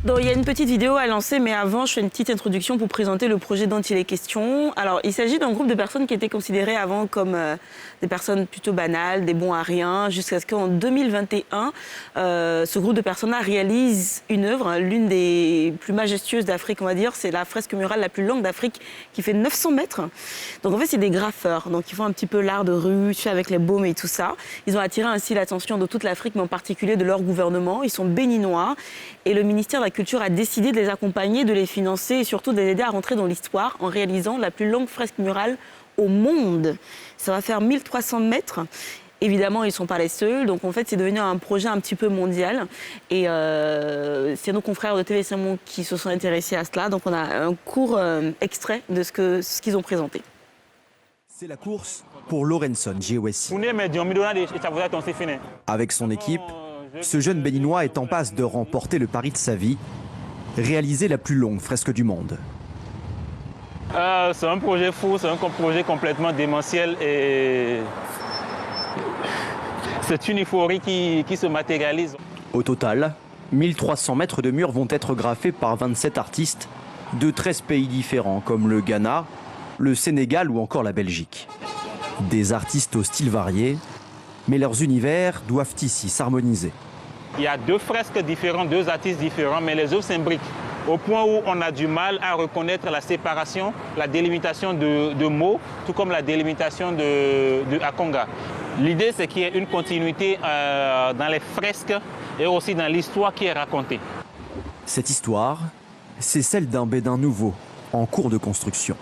Donc, il y a une petite vidéo à lancer, mais avant, je fais une petite introduction pour présenter le projet dont il est question. Alors, il s'agit d'un groupe de personnes qui étaient considérées avant comme des personnes plutôt banales, des bons à rien, jusqu'à ce qu'en 2021, ce groupe de personnes-là réalise une œuvre, l'une des plus majestueuses d'Afrique, on va dire. C'est la fresque murale la plus longue d'Afrique, qui fait 900 mètres. Donc, en fait, c'est des graffeurs. Donc, ils font un petit peu l'art de rue, fait avec les baumes et tout ça. Ils ont attiré ainsi l'attention de toute l'Afrique, mais en particulier de leur gouvernement. Ils sont béninois. Et le ministère de la Culture a décidé de les accompagner, de les financer et surtout de les aider à rentrer dans l'histoire en réalisant la plus longue fresque murale au monde. Ça va faire 1300 mètres. Évidemment, ils ne sont pas les seuls. Donc, en fait, c'est devenu un projet un petit peu mondial. Et c'est nos confrères de TV5 Monde qui se sont intéressés à cela. Donc, on a un court extrait de ce qu'ils ont présenté. C'est la course pour Lorenson Djewessi. Avec son équipe, ce jeune béninois est en passe de remporter le pari de sa vie, réaliser la plus longue fresque du monde. C'est un projet fou, c'est un projet complètement démentiel et c'est une euphorie qui se matérialise. Au total, 1300 mètres de murs vont être graffés par 27 artistes de 13 pays différents comme le Ghana, le Sénégal ou encore la Belgique. Des artistes au style varié, mais leurs univers doivent ici s'harmoniser. Il y a deux fresques différentes, deux artistes différents, mais les œuvres s'imbriquent. Au point où on a du mal à reconnaître la séparation, la délimitation de mots, tout comme la délimitation de Akonga. L'idée, c'est qu'il y ait une continuité dans les fresques et aussi dans l'histoire qui est racontée. Cette histoire, c'est celle d'un Bénin nouveau, en cours de construction.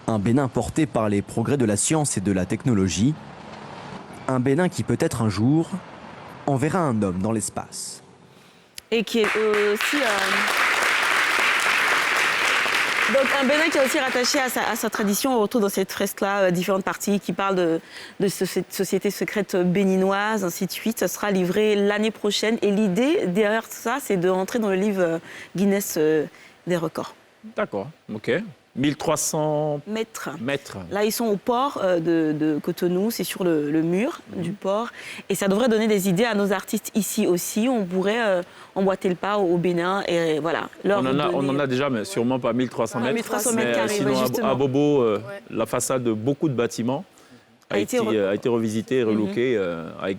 Un Bénin porté par les progrès de la science et de la technologie. Un Bénin qui peut-être un jour enverra un homme dans l'espace. Et qui est aussi... Donc un Bénin qui est aussi rattaché à sa tradition. On retrouve dans cette fresque-là différentes parties qui parlent de cette société secrète béninoise, ainsi de suite. Ça sera livré l'année prochaine. Et l'idée derrière ça, c'est de rentrer dans le livre Guinness des records. D'accord, ok. 1300 mètres. Là, ils sont au port de Cotonou, c'est sur le mur du port. Et ça devrait donner des idées à nos artistes ici aussi. On pourrait emboîter le pas au Bénin et voilà. On en a déjà, mais sûrement pas 1300 mètres. 1300 mètres carrés, sinon, justement. à Bobo, la façade de beaucoup de bâtiments a été revisitée et relookée avec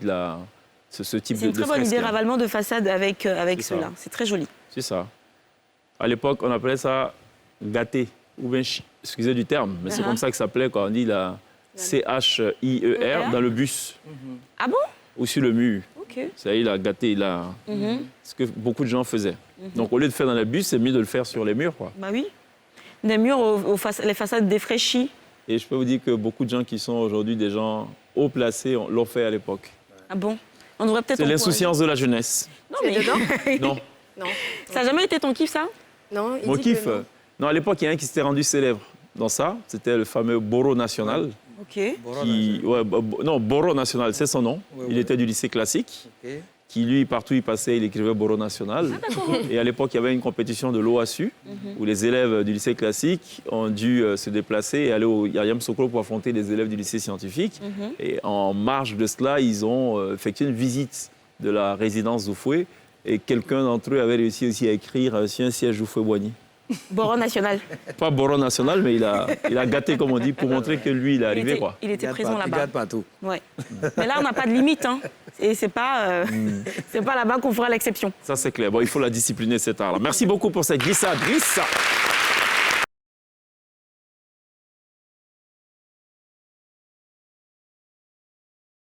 ce type de fresque. C'est une très bonne idée, ravalement de façade avec cela. C'est très joli. C'est ça. À l'époque, on appelait ça gâté. Ou bien, excusez du terme, mais c'est comme ça que ça s'appelait quand on dit la CHIER dans le bus. Ah bon? Ou sur le mur. Ok. Ça il a gâté, ce que beaucoup de gens faisaient. Donc au lieu de faire dans le bus, c'est mieux de le faire sur les murs, quoi. Bah oui. Des murs, les façades défraîchies. Et je peux vous dire que beaucoup de gens qui sont aujourd'hui des gens haut placés l'ont fait à l'époque. Ah bon? On devrait peut-être... C'est l'insouciance de la jeunesse. Non, mais... Non. Non. Ça n'a jamais été ton kiff, ça? Non, Mon kiff? Non, à l'époque, il y a un qui s'était rendu célèbre dans ça. C'était le fameux Boro National. Ok. Boro National, c'est son nom. Il était du lycée classique. Qui, lui, partout où il passait, il écrivait Boro National. Et à l'époque, il y avait une compétition de l'OASU, où les élèves du lycée classique ont dû se déplacer et aller au Yariam Sokolo pour affronter les élèves du lycée scientifique. Et en marge de cela, ils ont effectué une visite de la résidence Zoufoué. Et quelqu'un d'entre eux avait réussi aussi à écrire sur un siège Zoufoué-Boigny. Boro National. Pas Boro National, mais il a gâté, comme on dit, pour montrer que lui, il est arrivé. Il était présent là-bas. Il gâte partout. Ouais. Mais là, on n'a pas de limite. Hein. Et c'est pas là-bas qu'on fera l'exception. Ça, c'est clair. Bon, il faut la discipliner, cet art-là. Merci beaucoup pour cette glissade.